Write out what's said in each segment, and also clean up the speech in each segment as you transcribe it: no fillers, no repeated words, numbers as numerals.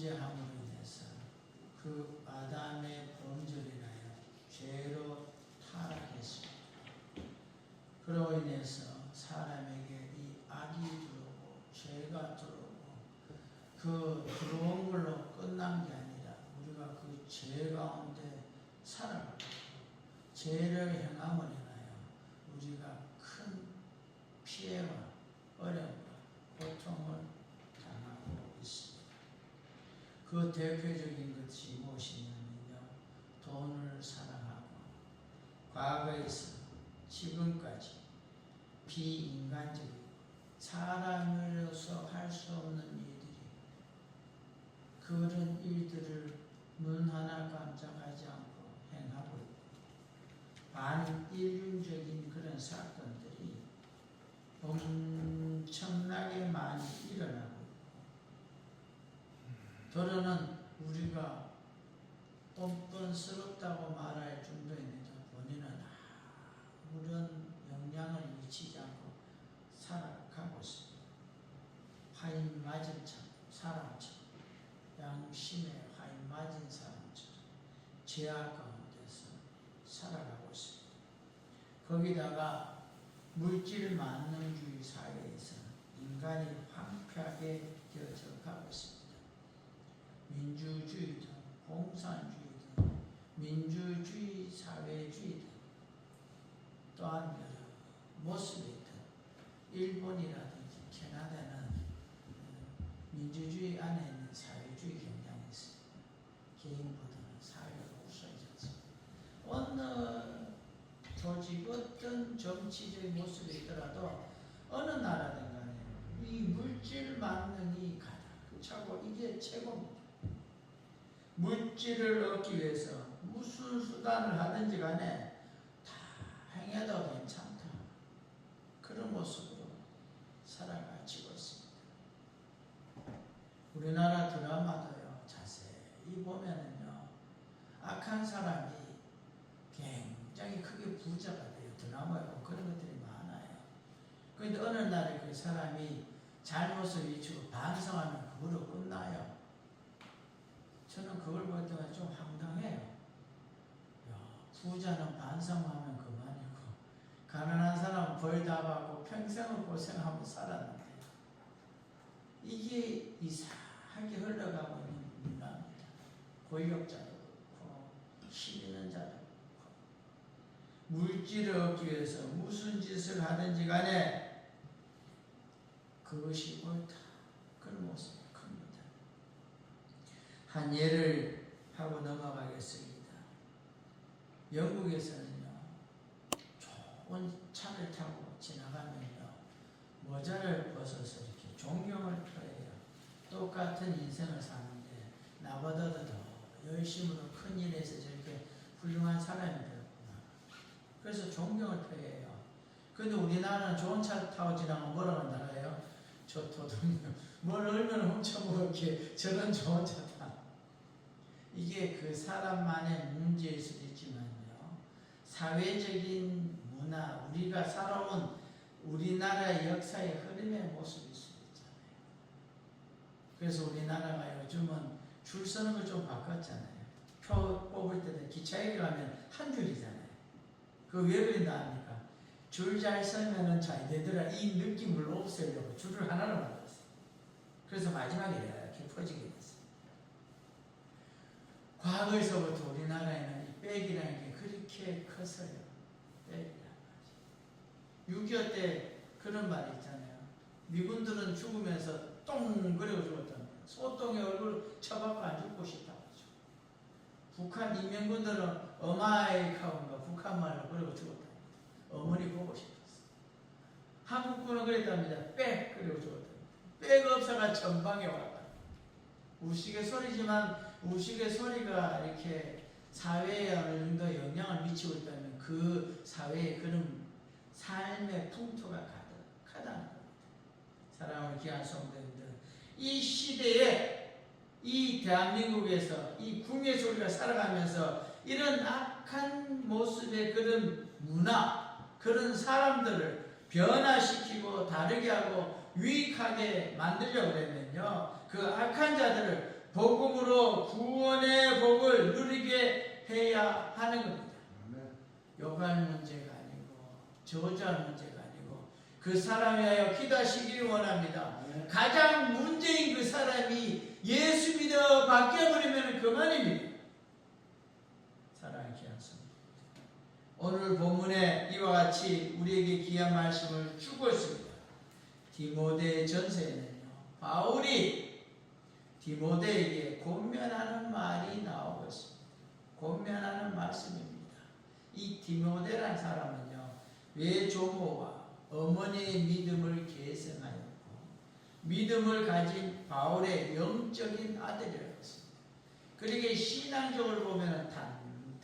범죄함으로 인해서 그 아담의 범죄로 인하여 죄로 타락했습니다. 그로 인해서 사람에게 이 악이 들어오고 죄가 들어오고 그 들어온 걸로 끝난 게 아니라 우리가 그 죄 가운데 살아가고 죄를 행함으로 인하여 우리가 큰 피해와 어려움과 고통을 당하고 있습니다. 그 대표적인 것이 무엇이냐면요, 돈을 사랑하고 과거에서 지금까지 비인간적이고 사람으로서 할 수 없는 일들이, 그런 일들을 눈 하나 깜짝하지 않고 행하고 있고 반인륜적인 그런 사건들이 엄청나게 많이 일어나고 있고, 더러는 우리가 뻔뻔스럽다고 말할 정도입니다. 본인은 아무런 영향을 미치지 않고 살아가고 있습니다. 화인 맞은 사람처럼, 양심에 화인 맞은 사람처럼 죄악 가운데서 살아가고 있습니다. 거기다가 물질 만능주의 사회에서 인간이 황폐하게 되어져 가고 있습니다. 민주주의든 공산주의든 민주주의 사회주의든 또한 여러 모습이 있든, 일본이라든지 캐나다는 민주주의 안에 있는 사회주의 경향이 있습니다. 개인보다는 사회가 우선이지 않습니다. 어느 조직, 어떤 정치적인 모습이 있더라도 어느 나라든 간에 이 물질 만능이 가장 차고 이게 최고입니다. 물질을 얻기 위해서 무슨 수단을 하든지 간에 다 행해도 괜찮다, 그런 모습으로 살아가지고 있습니다. 우리나라 드라마도요, 자세히 보면은요, 악한 사람이 굉장히 크게 부자가 돼요. 드라마에 보면 그런 것들이 많아요. 그런데 어느 날에 그 사람이 잘못을 일치고 반성하면 그걸로 끝나요. 저는 그걸 볼 때마다 좀 황당해요. 야, 부자는 반성하면 그만이고 가난한 사람은 벌 다 받고 평생을 고생하며 살았는데, 이게 이상하게 흘러가고 있는 문화입니다. 권력자도 그렇고 힘 있는 자도 그렇고 물질을 얻기 위해서 무슨 짓을 하든지 간에 그것이 옳다, 그런 모습이 큽니다. 한 예를 하고 넘어가겠습니다. 영국에서는요, 좋은 차를 타고 지나가면요, 모자를 벗어서 이렇게 존경을 표해요. 똑같은 인생을 사는데 나보다도 더 열심으로 큰 일에서 저렇게 훌륭한 사람이 되었구나, 그래서 존경을 표해요. 그런데 우리나라는 좋은 차 타고 지나가면 뭐라고 나가요? 저 도둑놈, 뭘 얼마나 훔쳐먹었기에 저런 좋은 차 타. 이게 그 사람만의 문제일 수도 있지만요, 사회적인 문화, 우리가 살아온 우리나라의 역사의 흐름의 모습일 수도 있잖아요. 그래서 우리나라가 요즘은 줄 서는 걸 좀 바꿨잖아요. 표 뽑을 때도 기차역에 가면 한 줄이잖아요. 그거 왜 그런다 합니까? 줄 잘 서면은 잘 되더라, 이 느낌을 없애려고 줄을 하나로 만들었어요. 그래서 마지막에 이렇게 퍼지게 됐어요. 과거에서부터 우리나라에는 이 백이라는 게 그렇게 컸어요. 백이라는 말이. 6.25 때 그런 말이 있잖아요. 미군들은 죽으면서 똥 그러고 죽었단 말이에요. 소똥의 얼굴 쳐박고 안 죽고 싶다고 하죠. 북한 인민군들은 어마이카운가 북한 말로 그러고 죽었다. 어머니 보고 싶었어. 한국군은 그랬답니다. 빽 그러고 죽었다. 빽 없어가 전방에 왔다. 우식의 소리지만 우식의 소리가 이렇게 사회에 어느 정도 영향을 미치고 있다면 그 사회에 그런 삶의 풍토가 가득하다는 겁니다. 사랑하는 귀한 성도님들, 이 시대에 이 대한민국에서 이 궁예에서 우리가 살아가면서 이런 악한 모습의 그런 문화, 그런 사람들을 변화시키고 다르게 하고 유익하게 만들려고 그러면요, 그 악한 자들을 복음으로 구원의 복을 누리게 해야 하는 겁니다. 욕할 문제가 아니고 저주할 문제가 아니고 그 사람에 하여 기도하시기를 원합니다. 가장 문제인 그 사람이 예수 믿어 바뀌어버리면 그만입니다. 사랑의 귀한 성도, 오늘 본문에 이와 같이 우리에게 귀한 말씀을 주고 있습니다. 디모데 전서에는요, 바울이 디모데에게 권면하는 말이 나오고 있습니다. 권면하는 말씀입니다. 이 디모데라는 사람은요, 외조모와 어머니의 믿음을 계승하였고 믿음을 가진 바울의 영적인 아들이라고 했습니다. 그러기에 신앙적으로 보면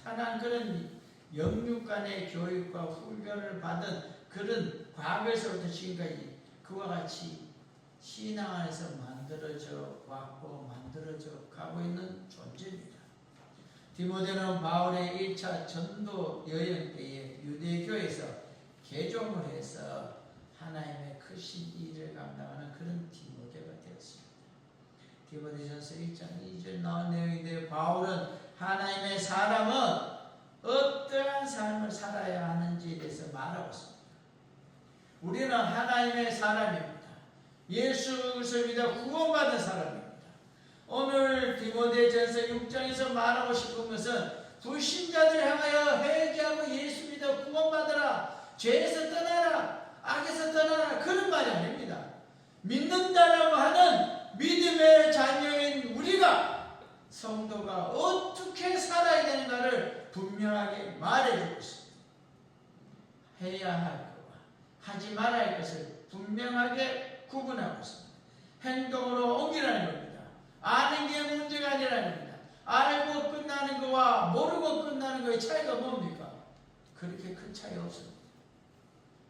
탄탄한 그런 영육간의 교육과 훈련을 받은 그런 과거에서부터 지금까지 그와 같이 신앙 안에서 만들어져 왔고 만들어져 가고 있는 존재입니다. 디모데는 바울의 1차 전도 여행 때에 유대교에서 개종을 해서 하나님의 크신 일을 감당하는 그런 디모데가 되었습니다. 디모데전서 1장 2절 나온 내용인데, 바울은 하나님의 사람은 어떠한 삶을 살아야 하는지에 대해서 말하고 있습니다. 우리는 하나님의 사람입니다. 예수 그리스도를 믿어 구원받은 사람입니다. 오늘 디모데전서 6장에서 말하고 싶은 것은 불신자들 향하여 회개하고 예수 믿어 구원받으라, 죄에서 떠나라, 악에서 떠나라, 그런 말이 아닙니다. 믿는다라고 하는 믿음의 자녀인 우리가, 성도가 어떻게 살아야 되는가를 분명하게 말해주고 있습니다. 해야 할 것과 하지 말아야 할 것을 분명하게 구분하고 있습니다. 행동으로 옮기라는 겁니다. 아는 게 문제가 아니라는 겁니다. 알고 끝나는 거와 모르고 끝나는 거의 차이가 뭡니까? 그렇게 큰 차이 없습니다.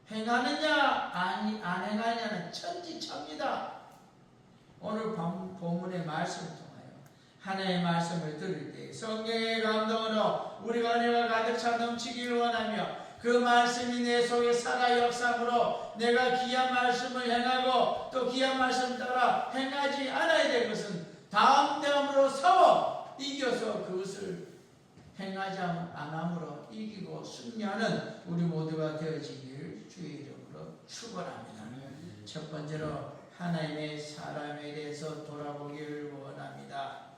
행하느냐 안 행하느냐는 천지차입니다. 오늘 본문의 말씀을 통하여 하나님의 말씀을 들을 때 성령의 감동으로 우리가 은혜가 가득 차 넘치기를 원하며, 그 말씀이 내 속에 살아 역사함으로 내가 귀한 말씀을 행하고 또 귀한 말씀 따라 행하지 않아야 될 것은 다음으로 싸워 이겨서 그것을 행하지 않음으로 이기고 승리하는 우리 모두가 되어지길 주의 이름으로 축원합니다. 첫 번째로 하나님의 사람에 대해서 돌아보기를 원합니다.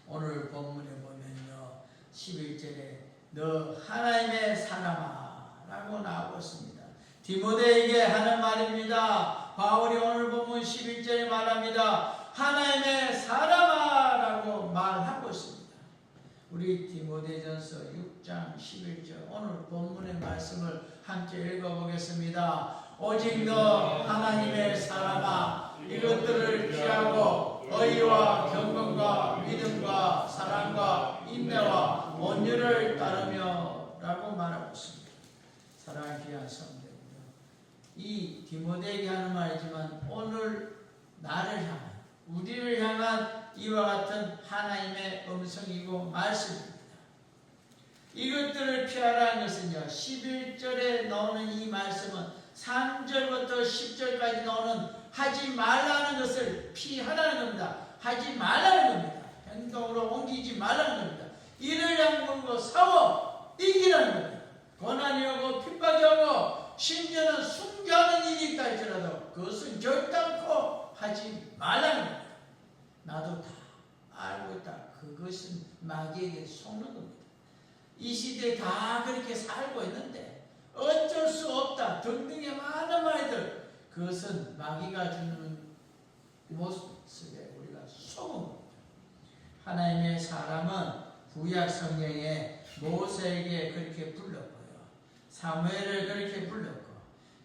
오늘 본문에 보면요, 11절에 너 하나님의 사람아 라고 나오고 있습니다. 디모데에게 하는 말입니다. 바울이 오늘 본문 11절에 말합니다. 하나님의 사람아 라고 말하고 있습니다. 우리 디모데전서 6장 11절 오늘 본문의 말씀을 함께 읽어보겠습니다. 오직 너 하나님의 사람아, 이것들을 피하고 의와 경건과 믿음과 사랑과 인내와 온유를 따르며 라고 말하고 있습니다. 사랑하는 귀한 성도님들, 이 디모데에게 하는 말이지만 오늘 나를 향한, 우리를 향한 이와 같은 하나님의 음성이고 말씀입니다. 이것들을 피하라는 것은요, 11절에 나오는 이 말씀은 3절부터 10절까지 나오는 하지 말라는 것을 피하라는 겁니다. 하지 말라는 겁니다. 행동으로 옮기지 말라는 겁니다. 이를 양물고 싸워 이기라는 겁니다. 고난이 오고 핍박이 오고 심지어는 순교하는 일이 있다 할지라도 그것은 결단코 하지 말라는 겁니다. 나도 다 알고 있다. 그것은 마귀에게 속는 겁니다. 이 시대에 다 그렇게 살고 있는데 어쩔 수 없다 등등의 많은 말들, 그것은 마귀가 주는 모습에 우리가 속은 겁니다. 하나님의 사람은 구약 성경에 모세에게 그렇게 불렀고요, 사무엘을 그렇게 불렀고,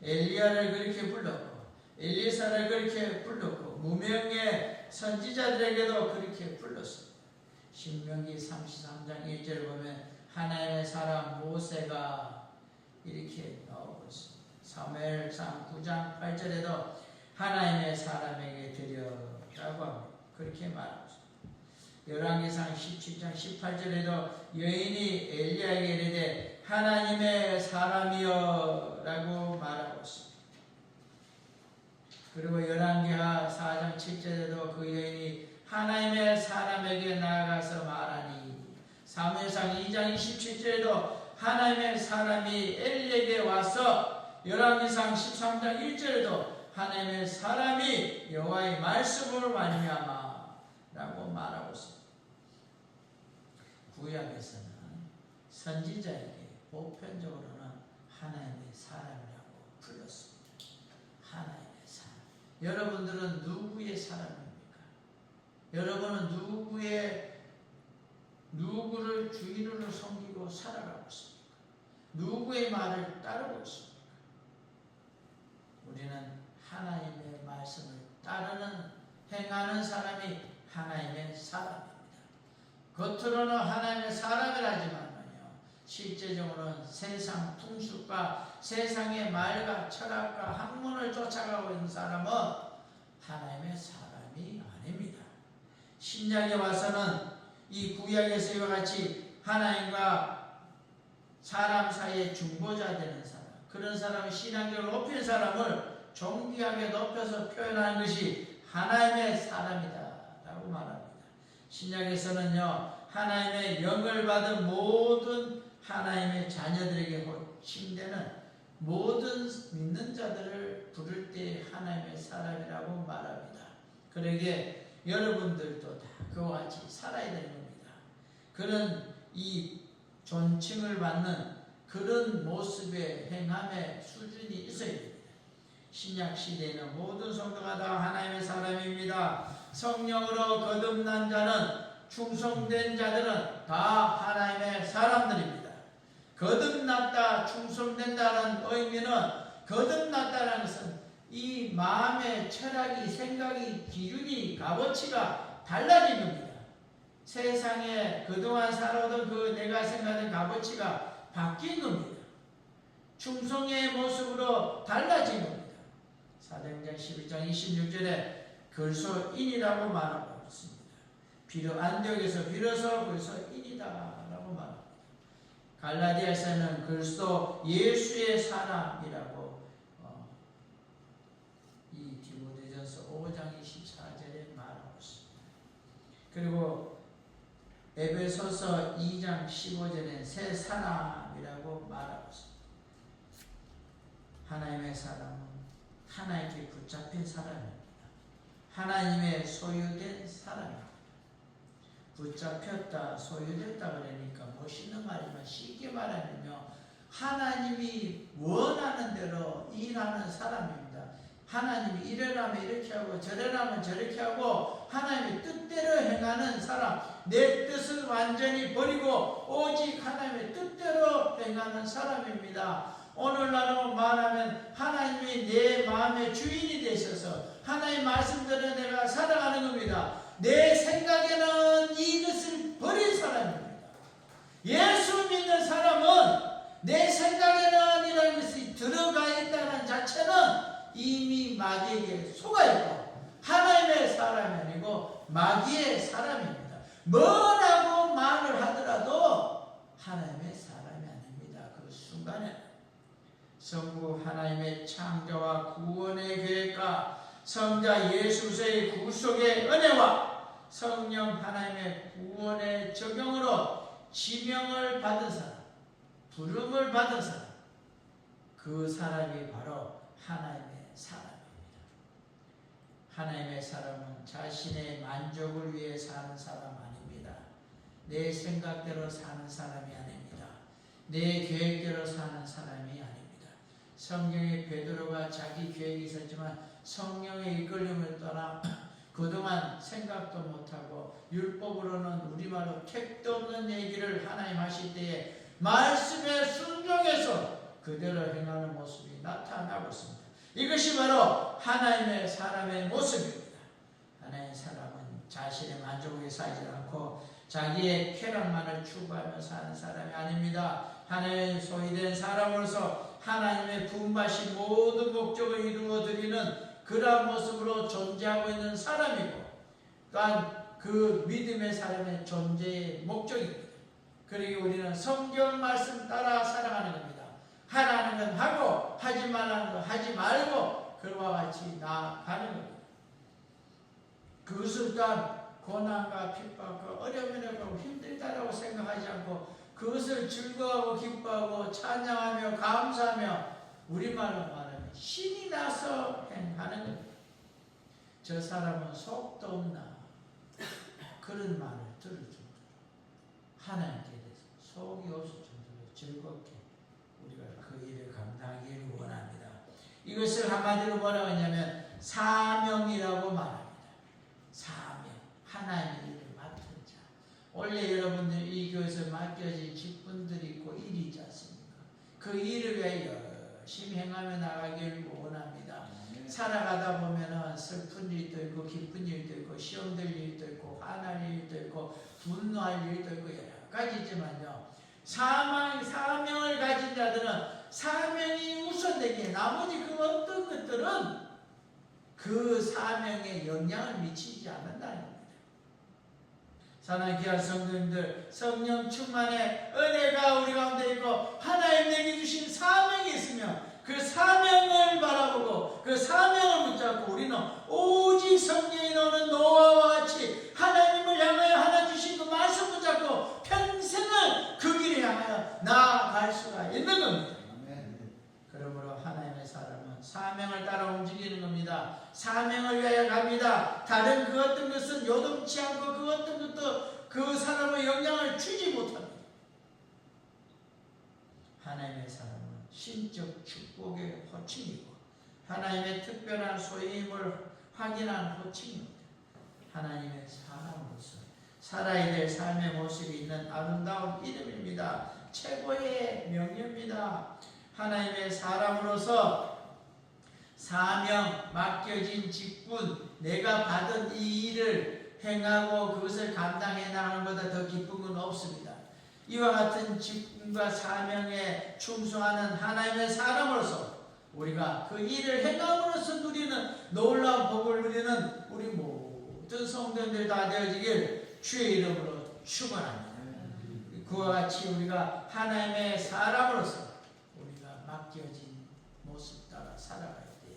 엘리야를 그렇게 불렀고, 엘리사를 그렇게 불렀고, 무명의 선지자들에게도 그렇게 불렀습니다. 신명기 33장 1절을 보면 하나님의 사람 모세가 이렇게 나오고 있습니다. 사무엘상 9장 8절에도 하나님의 사람에게 드려라고 합니다. 그렇게 말하고 있습니다. 열왕기상 17장 18절에도 여인이 엘리야에게 이르되 하나님의 사람이여 라고 말하고 있습니다. 그리고 열왕기하 4장 7절에도 그 여인이 하나님의 사람에게 나아가서 말하니 사무엘상 2장 27절에도 하나님의 사람이 엘리에게 와서 열왕기상 13장 1절에도 하나님의 사람이 여호와의 말씀으로 말미암아 라고 말하고 있습니다. 구약에서는 선지자에게 보편적으로는 하나님의 사람이라고 불렀습니다. 하나님의 사람. 여러분들은 누구의 사람입니까? 여러분은 누구를 주인으로 섬기고 살아가고 있습니까? 누구의 말을 따르고 있습니까? 우리는 하나님의 말씀을 따르는 행하는 사람이 하나님의 사람입니다. 겉으로는 하나님의 사람이라지만요, 실제적으로는 세상 풍습과 세상의 말과 철학과 학문을 쫓아가고 있는 사람은 하나님의 사람이 아닙니다. 신약에 와서는 이 구약에서 이와 같이 하나님과 사람 사이의 중보자 되는 사람, 그런 사람을 신앙적으로 높인 사람을 존귀하게 높여서 표현하는 것이 하나님의 사람이다 라고 말합니다. 신약에서는요, 하나님의 영을 받은 모든 하나님의 자녀들에게 호칭되는 모든 믿는 자들을 부를 때 하나님의 사람이라고 말합니다. 그러기에 여러분들도 다 그와 같이 살아야 되는 겁니다. 그런 이 존칭을 받는 그런 모습의 행함의 수준이 있어야 됩니다. 신약 시대에는 모든 성도가 다 하나님의 사람입니다. 성령으로 거듭난 자는, 충성된 자들은 다 하나님의 사람들입니다. 거듭났다, 충성된다는 의미는, 거듭났다는 것은 이 마음의 철학이, 생각이, 기준이, 값어치가 달라진 겁니다. 세상에 그동안 살아오던 그 내가 생각하는 값어치가 바뀐 겁니다. 충성의 모습으로 달라진 겁니다. 사도행전 11장 26절에 그리스도인이라고 말하고 있습니다. 안디옥에서 비로소 그리스도인이다 라고 말합니다. 갈라디아에서는 그리스도 예수의 사람이라고 이 디모데전서 5장 24절에 말하고 있습니다. 그리고 에베소서 2장 15절에 새 사람이라고 말하고 있습니다. 하나님의 사람은 하나님께 붙잡힌 사람입니다. 하나님의 소유된 사람입니다. 붙잡혔다, 소유됐다 그러니까 멋있는 말이지만 쉽게 말하면요, 하나님이 원하는 대로 일하는 사람입니다. 하나님이 이래라면 이렇게 하고 저래라면 저렇게 하고 하나님의 뜻대로 행하는 사람, 내 뜻을 완전히 버리고 오직 하나님의 뜻대로 행하는 사람입니다. 오늘날로 말하면 하나님이 내 마음의 주인이 되셔서 하나님의 말씀대로 내가 살아가는 겁니다. 내 생각에는 이것을 버린 사람입니다. 예수 믿는 사람은 내 생각에는 이런 것이 들어가 있다는 자체는 이미 마귀에게 속아있고 하나님의 사람이 아니고 마귀의 사람입니다. 뭐라고 말을 하더라도 하나님의 사람이 아닙니다. 그 순간에 성부 하나님의 창조와 구원의 계획과 성자 예수의 구속의 은혜와 성령 하나님의 구원의 적용으로 지명을 받은 사람, 부름을 받은 사람, 그 사람이 바로 하나님의 사람입니다. 하나님의 사람은 자신의 만족을 위해 사는 사람 아닙니다. 내 생각대로 사는 사람이 아닙니다. 내 계획대로 사는 사람이 아닙니다. 성경에 베드로가 자기 계획이 있었지만 성령의 이끌림을 떠나 그동안 생각도 못하고 율법으로는 우리말로 택도 없는 얘기를 하나님 하실 때에 말씀에 순종해서 그대로 행하는 모습이 나타나고 있습니다. 이것이 바로 하나님의 사람의 모습입니다. 하나님의 사람은 자신의 만족을 위해 살지 않고 자기의 쾌락만을 추구하며 사는 사람이 아닙니다. 하나님의 소유된 사람으로서 하나님의 분바신 모든 목적을 이루어 드리는 그러한 모습으로 존재하고 있는 사람이고, 또한 그 믿음의 사람의 존재의 목적입니다. 그리고 우리는 성경 말씀 따라 살아가는 겁니다. 하라는 건 하고 하지 말라는 건 하지 말고 그와 같이 나아가는 겁니다. 그것을 또한 고난과 핍박과 어려움이라고 힘들다라고 생각하지 않고 그것을 즐거워하고 기뻐하고 찬양하며 감사하며 우리말로 말하면 신이 나서 행하는 겁니다. 저 사람은 속도 없나 그런 말을 들을 정도로 하나님께 대해서 속이 없을 정도로 즐겁게 우리가 그 일을 감당하기를 원합니다. 이것을 한마디로 뭐라고 하냐면 사명이라고 말합니다. 사명, 하나님의 일을 맡은 자. 원래 여러분들 이 교회에서 맡겨진 직분들이 있고 일이 있지 않습니까? 그 일을 위해 열심히 행하며 나가기를 원합니다. 살아가다 보면은 슬픈 일도 있고 기쁜 일도 있고 시험될 일도 있고 화날 일도 있고 분노할 일도 있고 여러 가지 있지만요. 사명을 가진 자들은 사명이 우선되기에 나머지 그 어떤 것들은 그 사명에 영향을 미치지 않는다는 겁니다. 사랑하는 귀한 성도님들, 성령 충만의 은혜가 우리 가운데 있고 하나님 내게 주신 사명이 있으며 그 사명을 바라보고 그 사명을 붙잡고 우리는 오직 성령이 나오는 노아와 같이 하나님을 향하여 하나 주신 그 말씀 붙잡고 평생을 그 길을 향하여 나아갈 수가 있는 겁니다. 그러므로 하나님의 사람은 사명을 따라 움직이는 겁니다. 사명을 위하여 갑니다. 다른 그 어떤 것은 요동치 않고 그 어떤 것도 그 사람의 영향을 주지 못합니다. 하나님의 사람은 신적 축복의 호칭이고 하나님의 특별한 소임을 확인한 호칭입니다. 하나님의 사람으로서 살아야 될 삶의 모습이 있는 아름다운 이름입니다. 최고의 명예입니다. 하나님의 사람으로서 사명, 맡겨진 직분, 내가 받은 이 일을 행하고 그것을 감당해 나가는 것보다 더 기쁜 건 없습니다. 이와 같은 직분과 사명에 충성하는 하나님의 사람으로서 우리가 그 일을 행함으로써 누리는 놀라운 복을 누리는 우리 모든 성도님들 다 되어지길 주의 이름으로 축원합니다. 그와 같이 우리가 하나님의 사람으로서 우리가 맡겨진 모습 따라 살아갈 때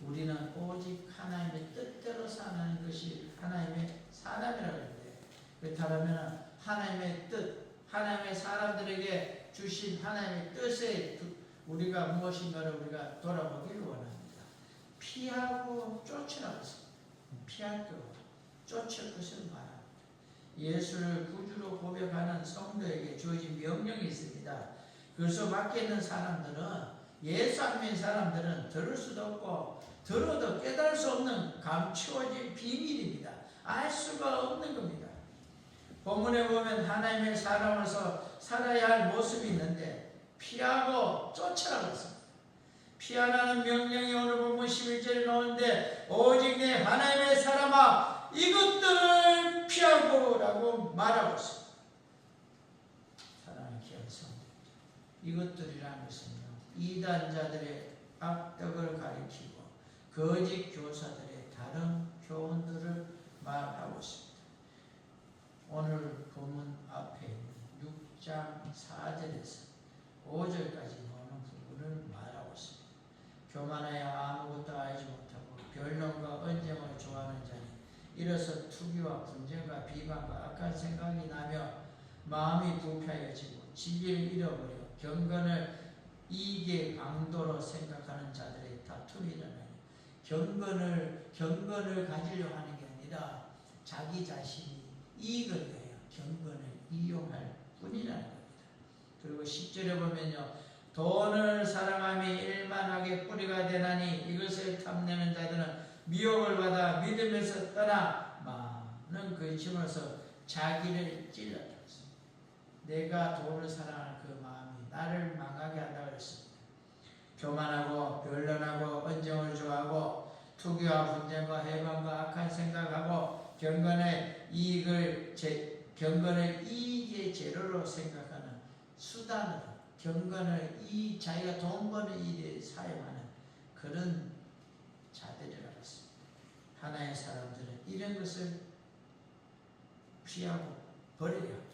우리는 오직 하나님의 뜻대로 사는 것이 하나님의 사람이라고 하는데, 그렇다면 하나님의 뜻, 하나님의 사람들에게 주신 하나님의 뜻에 우리가 무엇인가를 우리가 돌아보기를 원합니다. 피하고 쫓으라고 했습니다. 피할 것, 쫓을 것을 말합니다. 예수를 구주로 고백하는 성도에게 주어진 명령이 있습니다. 그래서 밖에 있는 사람들은, 예수 안 믿는 사람들은 들을 수도 없고 들어도 깨달을 수 없는 감추어진 비밀입니다. 알 수가 없는 겁니다. 본문에 보면 하나님의 사람으로서 살아야 할 모습이 있는데 피하고 쫓으라고 했습니다. 피하라는 명령이 오늘 본문 11절에 나오는데 오직 내 하나님의 사람아 이것들을 피하고 라고 말하고 있습니다. 사랑하는 귀한 성도들, 이것들이라는 것은요, 이단자들의 악덕을 가리키고 거짓 교사들의 다른 교훈들을 말하고 있습니다. 오늘 본문 앞에 있는 6장 4절에서 5절까지 나오는 부분을 말하고 있습니다. 교만하여 아무것도 알지 못하고 변론과 언쟁을 좋아하는 자니 이로써 투기와 분쟁과 비방과 악한 생각이 나며 마음이 부패해지고 진리를 잃어버려 경건을 이익의 강도로 생각하는 자들의 다툼이 일어나니 경건을 가지려 하는 게 아니라 자기 자신이 이익을 위하여 경건을 이용할 뿐이라는 겁니다. 그리고 10절에 보면요, 돈을 사랑하며 일만하게 뿌리가 되나니 이것을 탐내는 자들은 미혹을 받아 믿음에서 떠나 많은 근심으로서 자기를 찔렀다. 내가 돈을 사랑하는 그 마음이 나를 망하게 한다고 했습니다. 교만하고 변론하고 언쟁을 좋아하고 투기와 분쟁과 해방과 악한 생각하고 경건의 이익의 재료로 생각하는 수단으로 경건을 자기가 돈 버는 일에 사용하는 그런 자들이라고 했습니다. 하나의 사람들은 이런 것을 피하고 버려야 합니다.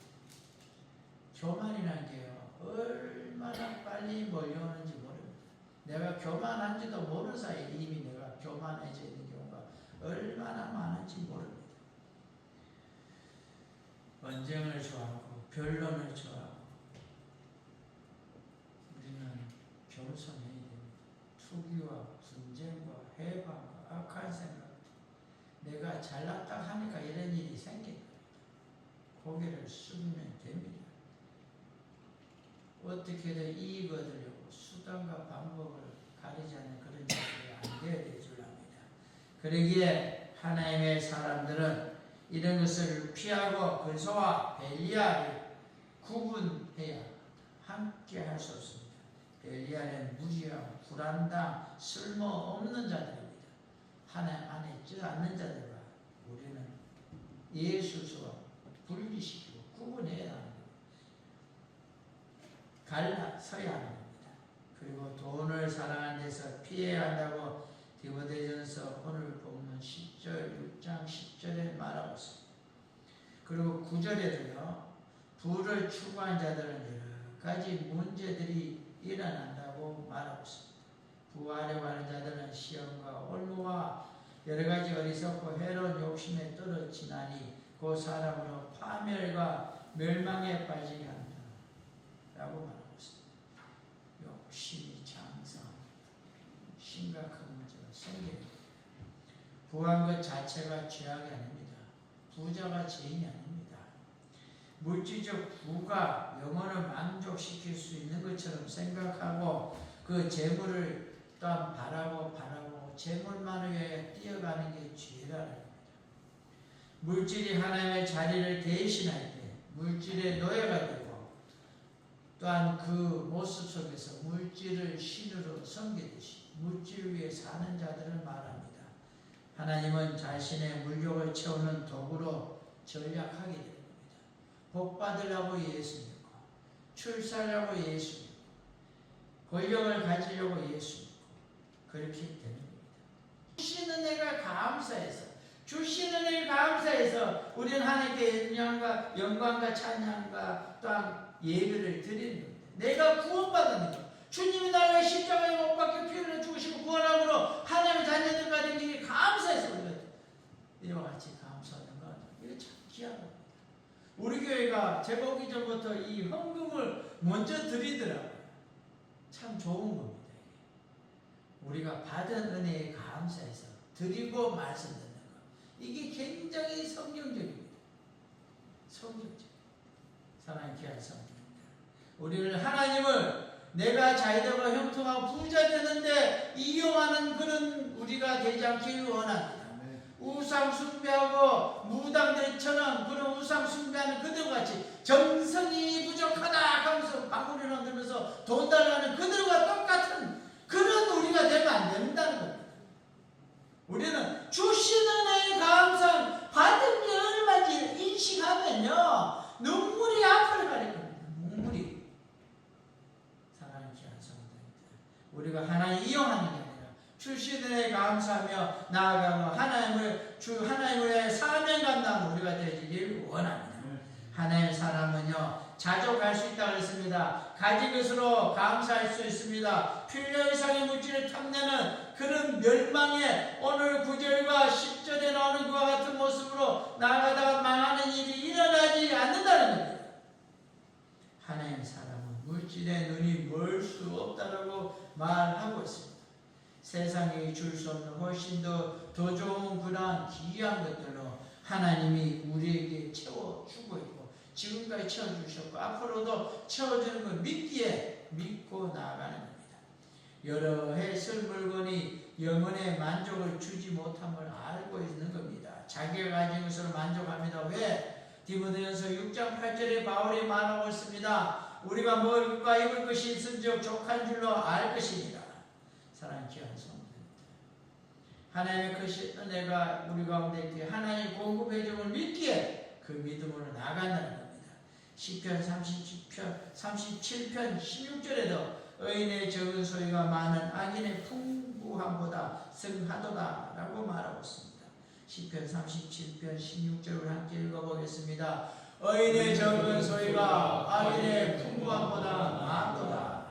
교만이라는 게요, 얼마나 빨리 몰려오는지 모릅니다. 내가 교만한지도 모르는 사이에 이미 내가 교만해져 있는 경우가 얼마나 많은지 모릅니다. 언쟁을 좋아하고 변론을 좋아하고 우리는 겸손해야 됩니다. 투기와 분쟁과 해방과 악한 생각, 내가 잘났다 하니까 이런 일이 생긴 거예요. 고개를 숙이면 됩니다. 어떻게든 이익 얻으려고 수단과 방법을 가리지 않는 그런 일이 안 되어야 될 줄 압니다. 그러기에 하나님의 사람들은 이런 것을 피하고 근소와 벨리알을 구분해야 함께 할 수 없습니다. 벨리알은 무지하고 불안당, 쓸모없는 자들입니다. 하나님 안에 있지 않는 자들과 우리는 예수와 분리시키고 구분해야 하는 겁니다. 갈라서야 하는 겁니다. 그리고 돈을 사랑하는 데서 피해야 한다고 디모데전서 오늘 본문 10절 6장 10절에 말하고 있습니다. 그리고 9절에도요. 부를 추구한 자들은 여러 가지 문제들이 일어난다고 말하고 있습니다. 부하려고 하는 자들은 시험과 올무와 여러 가지 어리석고 해로운 욕심에 떨어지나니 그 사람으로 파멸과 멸망에 빠지게 한다 라고 말하고 있습니다. 욕심이 장성 심각한 문제가 생깁니다. 부한 것 자체가 죄악이 아닙니다. 부자가 죄인이 아닙니다. 물질적 부가 영혼을 만족시킬 수 있는 것처럼 생각하고 그 재물을 또한 바라고 재물만을 위해 뛰어가는 게 죄라는 겁니다. 물질이 하나님의 자리를 대신할 때 물질의 노예가 되고 또한 그 모습 속에서 물질을 신으로 섬기듯이 물질 위에 사는 자들을 말합니다. 하나님은 자신의 물욕을 채우는 도구로 전략하게 됩니다. 복 받으려고 예수 믿고 출세하려고 예수 믿고 권력을 가지려고 예수 믿고 그렇게 되는 겁니다. 주시는 은혜가 감사해서 우리는 하나님께 영광과 찬양과 또한 예배를 드리는 겁니다. 내가 구원받은 것, 주님이 나를 위해 십자가에 못 박혀 피 흘려 죽으시고 구원함으로 하나님의 자녀들과 된 길이 감사해서 우리가 이와 같이 감사하는 것, 이거 참 귀한 겁니다. 우리 교회가 제가 오기 전부터 이 헌금을 먼저 드리더라고요. 참 좋은 겁니다. 우리가 받은 은혜에 감사해서 드리고 말씀 듣는 것, 이게 굉장히 성경적입니다. 성경적. 사랑의 귀한 성도입니다. 우리를 하나님을 내가 자유되고 형통하고 부자 되는데 이용하는 그런 우리가 되지 않기를 원합니다. 우상 숭배하고 무당들처럼 그런 우상 숭배하는 그들같이 정성이 부족하다 하면서 방울을 흔들면서 돈 달라는 그들과 똑같은 그런 우리가 되면 안 된다는 겁니다. 우리는 주시는 은혜에 감사함, 받은 게 얼마인지 인식하면요 눈물이 앞을 가릴 겁니다. 눈물이. 사랑하는 귀한 성도입니다. 우리가 하나님 이용하는 게 아니라 주시는 은혜에 감사하며 나아가며 하나님의 사명 감당 우리가 되기를 원합니다. 하나님의 사람은요 자족할 수 있다고 했습니다. 가진 것으로 감사할 수 있습니다. 필요 이상의 물질을 탐내는 그런 멸망에 오늘 9절과 10절에 나오는 그와 같은 모습으로 나아가다가 망하는 일이 일어나지 않는다는 겁니다. 하나님의 사람은 물질에 눈이 멀 수 없다고 말하고 있습니다. 세상이 줄 수 없는 훨씬 더 좋은 그러한 귀한 것들로 하나님이 우리에게 채워주고 있고 지금까지 채워주셨고 앞으로도 채워주는 걸 믿고 나아가는 겁니다. 여러 해 쓸 물건이 영혼의 만족을 주지 못함을 알고 있는 겁니다. 자기가 가진 것으로 만족합니다. 왜? 디모데전서 6장 8절에 바울이 말하고 있습니다. 우리가 먹을 것과 입을 것이 있은즉 족한 줄로 알 것입니다. 사랑하는 귀한 성도입니다. 하나님의 것이 은혜가 우리 가운데 있기에 하나님 공급해 줌을 믿기에 그 믿음으로 나아간다는 겁니다. 시편 37편 16절에도 의인의 적은 소유가 많은 악인의 풍부함보다 승하도다 라고 말하고 있습니다. 시편 37편 16절을 함께 읽어보겠습니다. 의인의 적은 소유가 악인의 풍부함보다 많도다.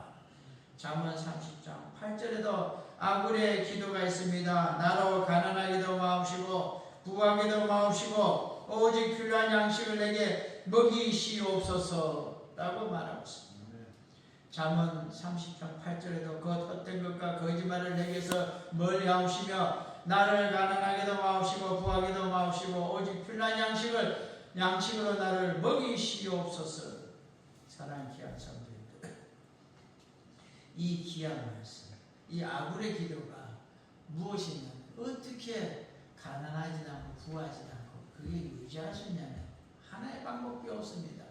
잠언 30장 8절에도 아굴의 기도가 있습니다. 나로 가난하기도 마옵시고 부하기도 마옵시고 오직 필요한 양식을 내게 먹이시옵소서라고 말하고 있습니다. 잠언 30장 8절에도 그 헛된 것과 거짓말을 내게서 멀리 하옵시며 나를 가난하게도 마옵시고 부하게도 마옵시고 오직 필요한 양식으로 나를 먹이시옵소서. 사랑하는 귀한 성도님들, 이 귀한 말씀, 이 아굴의 기도가 무엇이냐면 어떻게 가난하지 않고 부하지 않고 그게 유지하셨냐면 하나의 방법이 없습니다.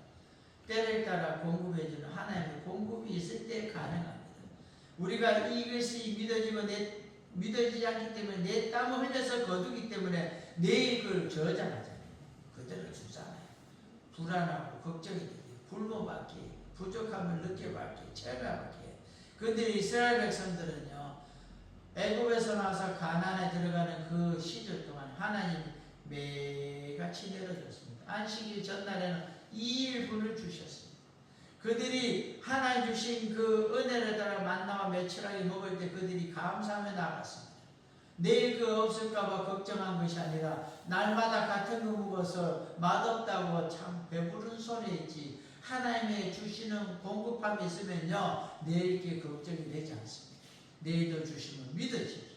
때를 따라 공급해주는 하나님의 공급이 있을 때 가능합니다. 우리가 이것이 믿어지지 않기 때문에 내 땀을 흘려서 거두기 때문에 내일 그걸 저장하잖아요. 그대로 주잖아요. 불안하고 걱정이 되고 굶어받기, 부족함을 느껴받기, 체험받기. 그런데 이스라엘 백성들은요, 애굽에서 나와서 가나안에 들어가는 그 시절 동안 하나님 매같이 내려줬습니다. 안식일 전날에는 2일분을 주셨습니다. 그들이 하나님 주신 그 은혜를 따라 만나와 매출하게 먹을 때 그들이 감사하며 나갔습니다. 내일 그 없을까봐 걱정한 것이 아니라 날마다 같은 거 먹어서 맛없다고 참 배부른 손에 있지 하나님의 주시는 공급함이 있으면요 내일 게 걱정이 되지 않습니다. 내일도 주시면 믿어지기.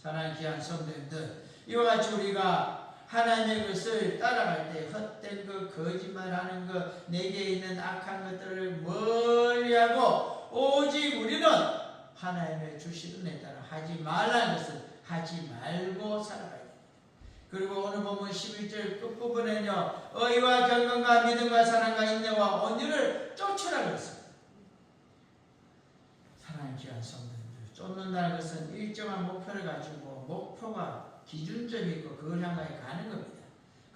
사랑하는 귀한 성도님들, 이와 같이 우리가 하나님의 것을 따라갈 때 헛된 것, 거짓말하는 것, 내게 있는 악한 것들을 멀리하고 오직 우리는 하나님의 주신 은혜에 따라 하지 말라는 것을 하지 말고 살아가야 됩니다. 그리고 오늘 보면 11절 끝부분에는요, 의와 경건과 믿음과 사랑과 인내와 온유를 쫓으라 그랬습니다. 사랑하는 귀한 성도님들, 쫓는다는 것은 일정한 목표를 가지고 목표가 기준점이 있고 그걸 향하여 가는 겁니다.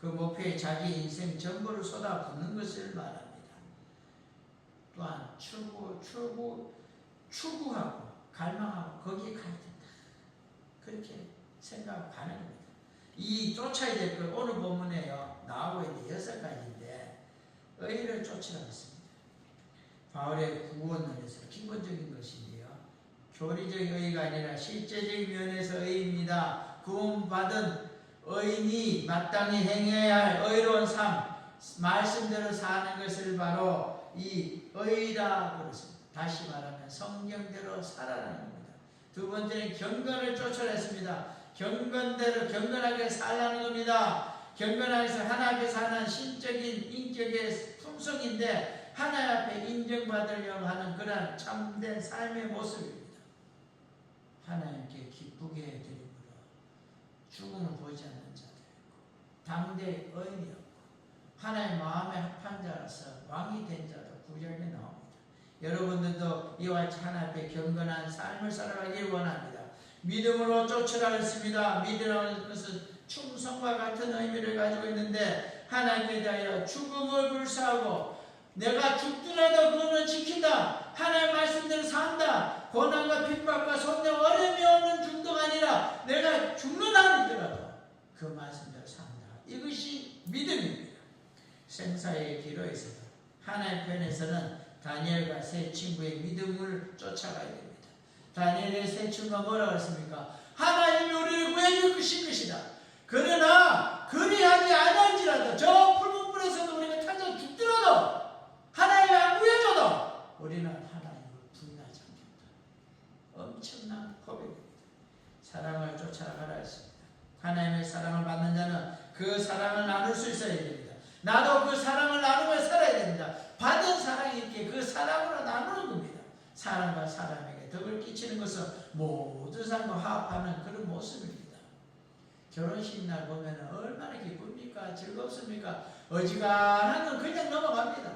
그 목표에 자기 인생 전부를 쏟아붓는 것을 말합니다. 또한 추구하고 갈망하고 거기에 가야 된다. 그렇게 생각하고 가는 겁니다. 이 쫓아야 될 것 오늘 본문에요 나오고 있는 6가지인데 의를 쫓으라고 했습니다. 바울의 구원론에서 기본적인 것인데요, 교리적인 의가 아니라 실제적인 면에서 의입니다. 구원받은 의인이 마땅히 행해야 할 의로운 삶, 말씀대로 사는 것을 바로 이 의라고 그랬습니다. 다시 말하면 성경대로 살아라는 겁니다. 두 번째는 경건을 쫓아냈습니다. 경건대로 경건하게 살라는 겁니다. 경건하게서 하나님 앞에 사는 신적인 인격의 품성인데 하나님 앞에 인정받으려고 하는 그런 참된 삶의 모습입니다. 하나님께 기쁘게 해드림으로 죽음을 보지 않는 자들이고 당대의 의인이었고 하나님 마음에 합한 자로서 왕이 된 자도 구절에 나옵니다. 여러분들도 이와 같이 하나님 앞에 경건한 삶을 살아가길 원합니다. 믿음으로 쫓으라 했습니다. 믿으라는 것은 충성과 같은 의미를 가지고 있는데 하나님에 대하여 죽음을 불사하고 내가 죽더라도 그거는 지킨다. 하나님의 말씀대로 산다. 고난과 핍박과 손대 어려움이 없는 중도가 아니라 내가 죽는 한이더라도 그 말씀대로 산다. 이것이 믿음입니다. 생사의 기로에서도 하나님 편에서는 다니엘과 세 친구의 믿음을 쫓아가야 됩니다. 다니엘의 세 친구가 뭐라고 했습니까? 하나님이 우리를 구해줄 것이다. 그러나 그리하지 않을지라도 저 붉은 불에서도 우리가 타져 죽더라도 하나님이 안 구해줘도 우리는 하나님을 부인하지 않겠다. 엄청난 고백입니다. 사랑을 쫓아가라 했습니다. 하나님의 사랑을 받는 자는 그 사랑을 나눌 수 있어야 됩니다. 나도 그 사랑을 나누며 살아야 됩니다. 받은 사랑이 있기에 그 사랑으로 나누는 겁니다. 사람과 사람에게 덕을 끼치는 것은 모든 사람과 화합하는 그런 모습입니다. 결혼식 날 보면 얼마나 기쁩니까? 즐겁습니까? 어지간한 건 그냥 넘어갑니다.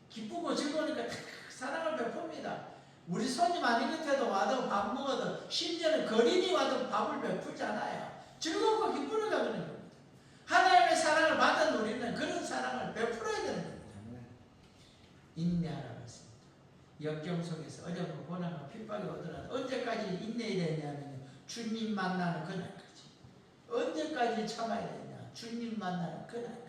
기쁘고 즐거우니까 사랑을 베풉니다. 우리 손님 아닌 곁에도 와도 밥 먹어도 심지어는 거린이 와도 밥을 베풀잖아요. 즐겁고 기쁘니까 그런 겁니다. 하나님의 사랑을 받은 우리는 그런 사랑을 베풀어야 되는 겁니다. 인내하라고 했습니다. 역경 속에서 어려운 고난과 핍박이 오더라도 언제까지 인내해야 되냐면 주님 만나는 그날까지. 언제까지 참아야 되냐? 주님 만나는 그날까지.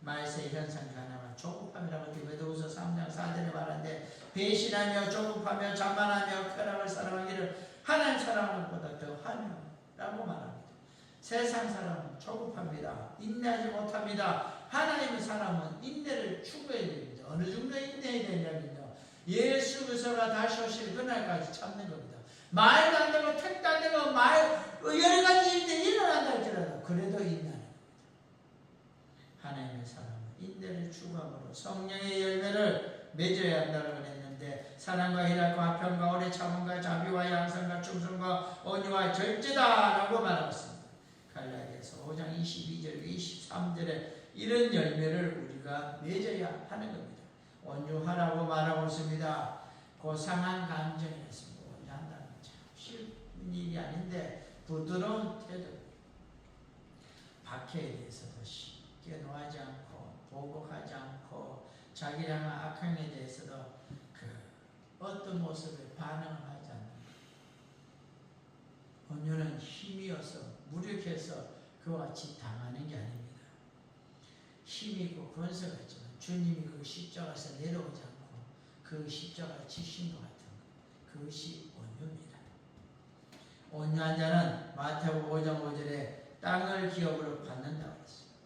말세의 현상 가나와 조급함이라고 디모데후서 3장 4절에 말하는데 배신하며 조급하며 자만하며 쾌락을 사랑하기를 하나님 사랑하는 것보다 더 하며라고 말합니다. 세상 사람은 조급합니다. 인내하지 못합니다. 하나님의 사람은 인내를 추구해야 됩니다. 어느 정도 인내해야 되냐면요, 예수 그리스도가 다시 오실 그날까지 참는 겁니다. 말도 안 되고 택도 안 되고 여러 가지 일들이 일어난다 할지라도 그래도 인내하는 겁니다. 하나님의 사람은 인내를 추구함으로 성령의 열매를 맺어야 한다고 했는데, 사랑과 희락과 화평과 오래 참음과 자비와 양선과 충성과 온유와 절제다라고 말하고 있습니다. 갈라디아서 5장 22절 23절에 이런 열매를 우리가 맺어야 하는 겁니다. 온유하라고 말하고 있습니다. 고상한 감정이었습니다. 온유한다는 참 쉬운 일이 아닌데 부드러운 태도, 박해에 대해서도 쉽게 노하지 않고 보복하지 않고 자기를 향한 악행에 대해서도 어떤 모습에 반응을 하지 않는다. 온유는 힘이어서 무력해서 그와 같이 당하는 게 아닙니다. 힘이 있고 권세가 있지만 주님이 그 십자가에서 내려오지 않고 그 십자가를 지신 것 같은 것, 그것이 온유입니다. 온유한 자는 마태복음 5장 5절에 땅을 기업으로 받는다고 했습니다.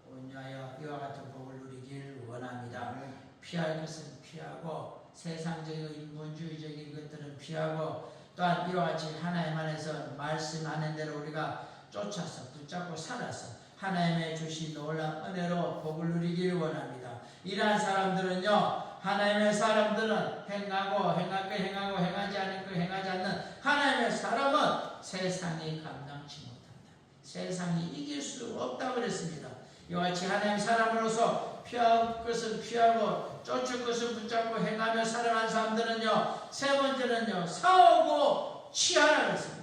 온유하여 이와 같은 복을 누리길 원합니다. 피할 것은 피하고 세상적이고 인본주의적인 것들은 피하고, 또한 이와 같이 하나님 안에서 말씀하는 대로 우리가 쫓아서 붙잡고 살아서 하나님의 주신 놀라운 은혜로 복을 누리길 원합니다. 이러한 사람들은요, 하나님의 사람들은 행하지 않을 거 행하지 않는 하나님의 사람은 세상이 감당치 못한다. 세상이 이길 수 없다고 그랬습니다. 이와 같이 하나님의 사람으로서 피할 것은 피하고 쫓을 것은 붙잡고 행하며 살아가는 사람들은요, 세 번째는요, 싸우고 취하라고 했습니다.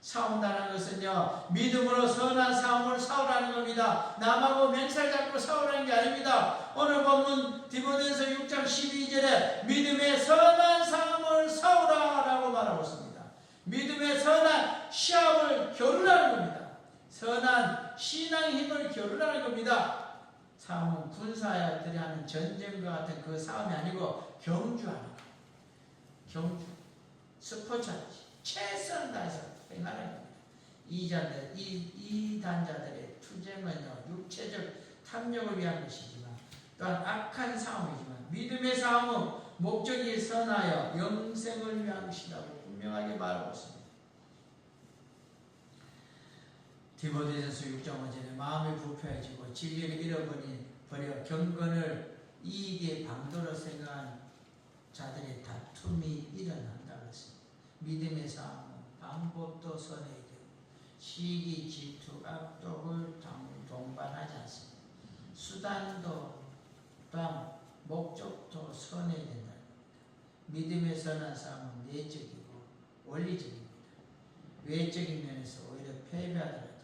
싸운다는 것은요, 믿음으로 선한 싸움을 싸우라는 겁니다. 남하고 맹살 잡고 싸우라는 게 아닙니다. 오늘 본문 디모데전서 6장 12절에 믿음의 선한 싸움을 싸우라라고 말하고 있습니다. 믿음의 선한 시합을 겨루라는 겁니다. 선한 신앙의 힘을 겨루라는 겁니다. 싸움은 군사들이 하는 전쟁과 같은 그 싸움이 아니고 경주하는 것, 경주, 스포츠하듯이 최선을 다해서 행하는 겁니다. 이 단자들의 투쟁은요, 육체적 탐욕을 위한 것이지만 또한 악한 싸움이지만 믿음의 싸움은 목적이 선하여 영생을 위한 것이라고 분명하게 말하고 있습니다. 디모데전서 6장 5절에 마음이 부패해지고 진리를 잃어버려 경건을 이익의 방도로 생각한 자들의 다툼이 일어난다고 했습니다. 믿음의 싸움은 방법도 선해야 되고 시기, 질투, 악독을 동반하지 않습니다. 수단도 또한 목적도 선해야 된다는 겁니다. 믿음의 선한 싸움은 내적이고 원리적입니다. 외적인 면에서 오히려 패배하더라도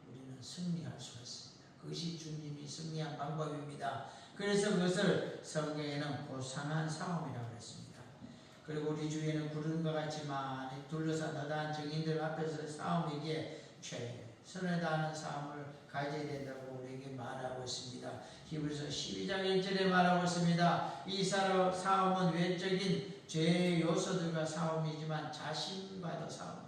우리는 승리할 수가 있습니다. 그것이 주님이 승리한 방법입니다. 그래서 그것을 성경에는 고상한 싸움이라고 했습니다. 그리고 우리 주위에는 구름과 같이 많이 둘러싼 너다한 증인들 앞에서 싸움이기에 최선을 다하는 싸움을 가져야 된다고 우리에게 말하고 있습니다. 히브리서 12장 1절에 말하고 있습니다. 이 싸움은 외적인 죄의 요소들과 싸움이지만 자신과도 싸움입니다.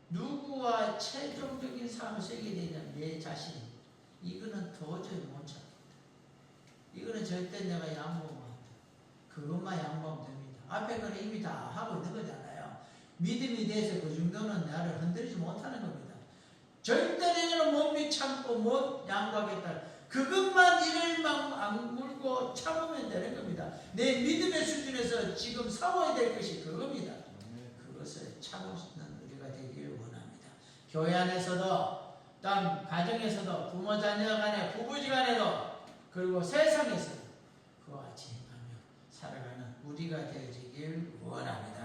누구와 최종적인 싸움을 쓰게 되냐면 내 자신입니다. 이거는 도저히 못 참습니다. 이거는 절대 내가 양보하면 안 돼. 그것만 양보하면 됩니다. 앞에 거는 이미 다 하고 있는 거잖아요. 믿음이 돼서 그 정도는 나를 흔들지 못하는 겁니다. 절대 내가 못 참고 못 양보하겠다. 그것만 이를 막 물고 참으면 되는 겁니다. 내 믿음의 수준에서 지금 싸워야 될 것이 그겁니다. 그것을 참을 수 있는 우리가 되기를 원합니다. 교회 안에서도 또한 가정에서도 부모 자녀 간에 부부지간에도 그리고 세상에서도 그와 같이 행하며 살아가는 우리가 되어지길 원합니다.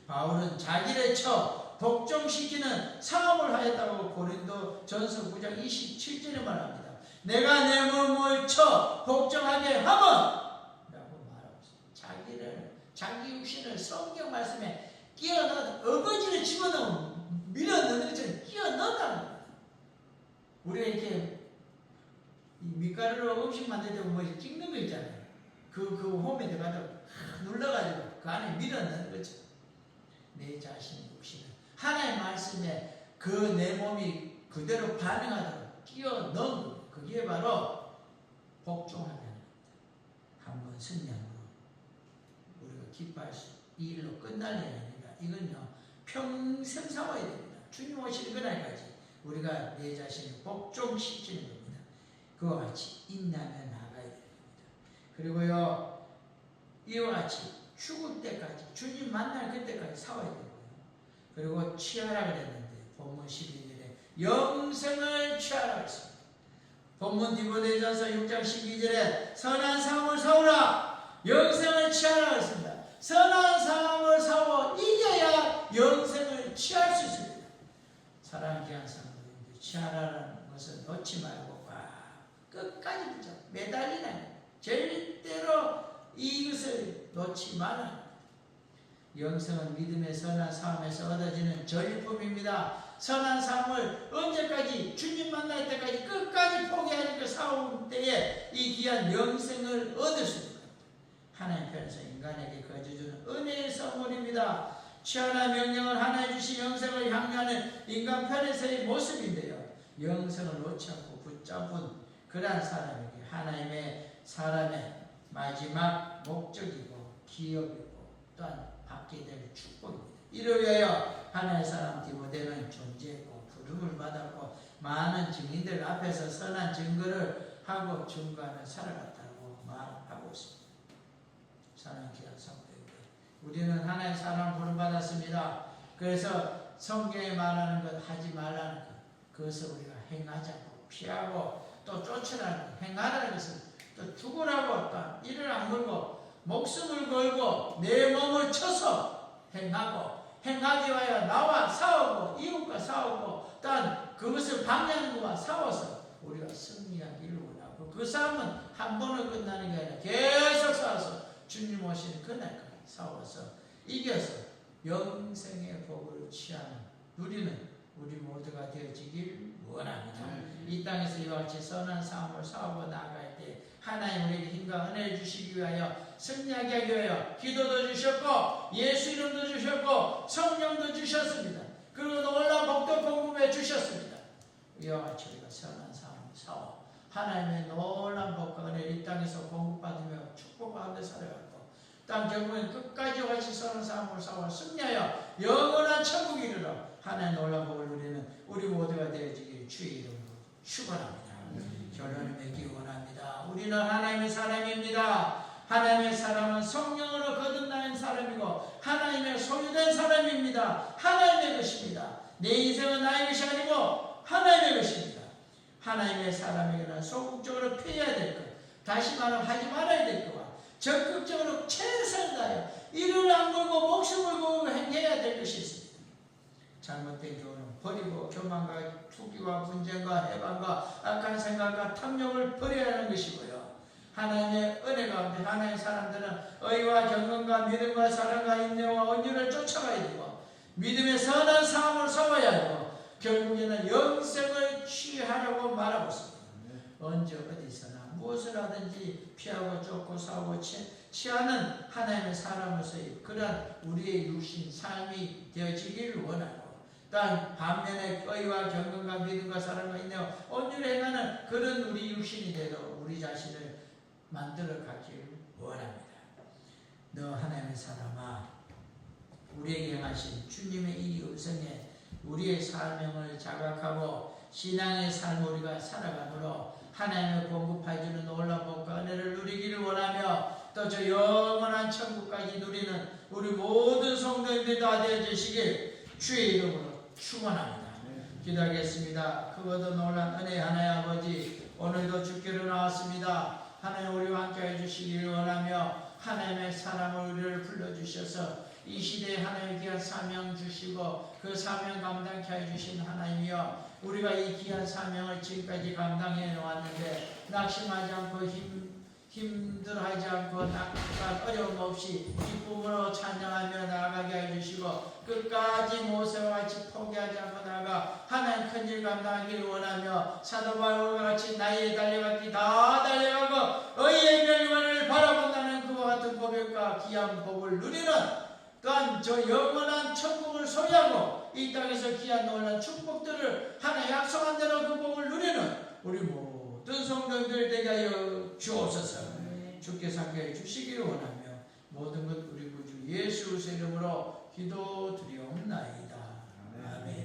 바울은 자기를 쳐 복종시키는 사업을 하였다고 고린도 전서 9장 27절에 말합니다. 내가 내 몸을 쳐 복종하게 하면 라고 말하고 있습니다. 자기 육신을 성경 말씀에 끼워 넣어 어거지를 집어넣어 밀어 넣는 것처럼 끼워 넣는다는 겁니다. 우리가 이렇게 밀가루로 음식 만들 때 뭐 찍는 거 있잖아요. 그 홈에 들어가서 눌러가지고 그 안에 밀어 넣는 거죠. 내 자신의 육신을 하나님의 말씀에 그 내 몸이 그대로 반응하도록 끼워 넣은 거. 그게 바로 복종하게 하는 겁니다. 한번 승리함으로 우리가 기뻐할 수, 이 일로 끝날 일이 아니라 이건요 평생 살아야 됩니다. 주님 오시는 그날까지 우리가 내 자신을 복종시키는 겁니다. 그와 같이 인내하며 나아가야 됩니다. 그리고요 이와 같이 죽을 때까지 주님 만날 그때까지 싸워야 되고요. 그리고 취하라 그랬는데 본문 12절에 영생을 취하라 그랬습니다. 본문 디모데전서 6장 12절에 선한 삶을 싸우라 영생을 취하라 그랬습니다. 선한 삶을 싸워 이겨야 영생을 취할 수 있습니다. 사랑하는 귀한 성도님들, 취하라는 것은 놓지 말고 끝까지 붙잡 매달리는 절대로 이것을 놓지 말아야. 영생은 믿음의 선한 삶에서 얻어지는 전리품입니다. 선한 삶을 언제까지 주님 만날 때까지 끝까지 포기하지 그 싸움 때에 이 귀한 영생을 얻을 수 있습니다. 하나님 편에서 인간에게 거저주는 은혜의 선물입니다. 취하나 명령을 하나님 주신 영생을 향유하는 인간 편에서의 모습인데요. 영생을 놓지 않고 붙잡은 그러한 사람에게 하나님의 사람의 마지막 목적이고 기업이고 또한 받게 될 축복입니다. 이를 위하여 하나님의 사람 디모데는 존재했고 부름을 받았고 많은 증인들 앞에서 선한 증거를 하고 증거하며 살아갔다고 말하고 있습니다. 사랑하는 귀한 성도님들, 우리는 하나님의 사람 부름 받았습니다. 그래서 성경에 말하는 것 하지 말라는 것, 그것을 우리가 행하지 않고 피하고 또 쫓으라는 것, 행하라는 것은 또 죽으라고 또 이를 악물고 목숨을 걸고 내 몸을 쳐서 행하고 행하기 위하여 나와 싸우고 이웃과 싸우고 또한 그것을 방해하는 것과 싸워서 우리가 승리하기를 원하고 그 싸움은 한 번으로 끝나는 게 아니라 계속 싸워서 주님 오시는 그날까지 싸워서 이겨서 영생의 복을 취하는 누리는 우리 모두가 되어지길 원합니다. 이 땅에서 이와 같이 선한 삶을 싸우고 나아갈 때 하나님 우리에게 힘과 은혜를 주시기 위하여 승리하게 하기 위하여 기도도 주셨고 예수 이름도 주셨고 성령도 주셨습니다. 그리고 놀라운 복도 공급해 주셨습니다. 이와 같이 우리가 선한 삶을 싸워 하나님의 놀라운 복과 은혜를 이 땅에서 공급받으며 축복하며 살아가고 땅 결국엔 끝까지 같이 선한 삶을 싸워 승리하여 영원한 천국에 이르러 하나님의 놀라운 복을 누리는 우리 모두가 되어지길 주의 이름으로 축원합니다. 결론을 맺기 원합니다. 우리는 하나님의 사람입니다. 하나님의 사람은 성령으로 거듭난 사람이고 하나님의 소유된 사람입니다. 하나님의 것입니다. 내 인생은 나의 것이 아니고 하나님의 것입니다. 하나님의 사람에게는 소극적으로 피해야 될 것, 다시 말하면 하지 말아야 될 것과 적극적으로 최선을 다하여 이를 악물고 목숨을 걸고 행해야 될 것이 있습니다. 잘못된 교훈은 버리고 교만과 투기와 분쟁과 해방과 악한 생각과 탐욕을 버려야 하는 것이고요. 하나님의 은혜 가운데 하나님의 사람들은 의와 경건과 믿음과 사랑과 인내와 온유를 쫓아가야 되고 믿음의 선한 삶을 싸워야 하고 결국에는 영생을 취하라고 말하고 있습니다. 언제 어디서나 무엇을 하든지 피하고 쫓고 싸우고 취하는 하나님의 사람으로서의 그런 우리의 육신 삶이 되어지기를 원하고 또한 반면에 의와 경건과 믿음과 사랑과 인내와 온유를 행하는 그런 우리 육신이 되도록 우리 자신을 만들어 가기를 원합니다. 너 하나님의 사람아, 우리에게 행하신 주님의 이 음성에 우리의 사명을 자각하고 신앙의 삶을 우리가 살아가므로 하나님의 공급해주는 놀라운 복과 은혜를 누리기를 원하며 또 저 영원한 천국까지 누리는 우리 모든 성도님들 다 되어주시길 주의 이름으로 축원합니다. 기도하겠습니다. 그것도 놀란 은혜 하나의 아버지, 오늘도 주께로 나왔습니다. 하나님 우리와 함께 해주시기를 원하며 하나님의 사랑을 우리를 불러주셔서 이 시대에 하나님의 귀한 사명 주시고 그 사명 감당케 해주신 하나님이여, 우리가 이 귀한 사명을 지금까지 감당해 왔는데 낙심하지 않고 힘들어하지 않고 낙한 어려움 없이 기쁨으로 찬양하며 나아가게 해주시고 끝까지 모세와 같이 포기하지 않고 나아가 하나님 큰일 감당하기를 원하며 사도 바울과 같이 나이에 달려갔기 다 달려가고 의의 멸관을 바라본다는 그와 같은 고백과 귀한 복을 누리는 또한 저 영원한 천국을 소유하고 이 땅에서 귀한 놀라운 축복들을 하나 약속한 대로 그 복을 누리는 우리 모든 성도들 되게 하여 주옵소서. 주께서 함께 주시기를 원하며 모든 것 우리 구주 예수 그리스도의 이름으로 기도드리옵나이다. 아멘.